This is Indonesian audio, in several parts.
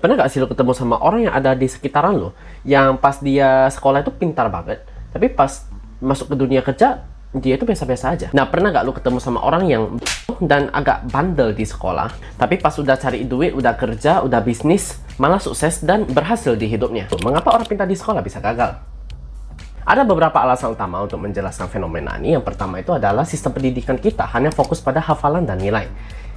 Pernah gak sih lo ketemu sama orang yang ada di sekitaran lo, yang pas dia sekolah itu pintar banget, tapi pas masuk ke dunia kerja, dia itu biasa-biasa aja. Nah, pernah gak lo ketemu sama orang yang dan agak bandel di sekolah, tapi pas udah cari duit, udah kerja, udah bisnis, malah sukses dan berhasil di hidupnya? Mengapa orang pintar di sekolah bisa gagal? Ada beberapa alasan utama untuk menjelaskan fenomena ini. Yang pertama itu adalah sistem pendidikan kita hanya fokus pada hafalan dan nilai.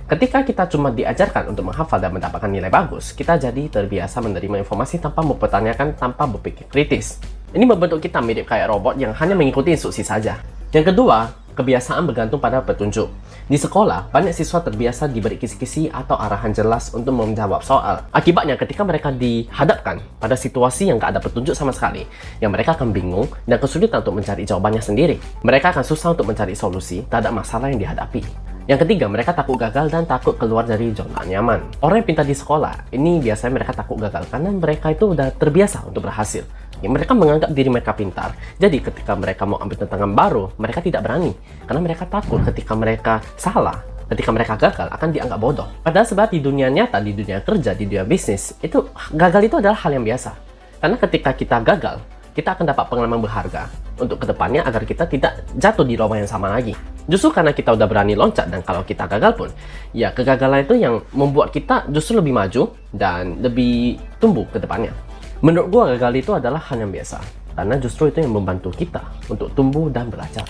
Ketika kita cuma diajarkan untuk menghafal dan mendapatkan nilai bagus, kita jadi terbiasa menerima informasi tanpa mempertanyakan, tanpa berpikir kritis. Ini membentuk kita mirip kayak robot yang hanya mengikuti instruksi saja. Yang kedua, kebiasaan bergantung pada petunjuk. Di sekolah, banyak siswa terbiasa diberi kisi-kisi atau arahan jelas untuk menjawab soal. Akibatnya, ketika mereka dihadapkan pada situasi yang gak ada petunjuk sama sekali, yang mereka akan bingung dan kesulitan untuk mencari jawabannya sendiri. Mereka akan susah untuk mencari solusi terhadap masalah yang dihadapi. Yang ketiga, mereka takut gagal dan takut keluar dari zona nyaman. Orang yang pintar di sekolah, ini biasanya mereka takut gagal karena mereka itu udah terbiasa untuk berhasil. Mereka menganggap diri mereka pintar. Jadi ketika mereka mau ambil tantangan baru, mereka tidak berani. Karena mereka takut ketika mereka salah, ketika mereka gagal akan dianggap bodoh. Padahal sebenarnya di dunia nyata, di dunia kerja, di dunia bisnis, itu gagal itu adalah hal yang biasa. Karena ketika kita gagal, kita akan dapat pengalaman berharga untuk kedepannya agar kita tidak jatuh di lubang yang sama lagi. Justru karena kita udah berani loncat, dan kalau kita gagal pun, ya kegagalan itu yang membuat kita justru lebih maju dan lebih tumbuh ke depannya. Menurut gua gagal itu adalah hal yang biasa, karena justru itu yang membantu kita untuk tumbuh dan belajar.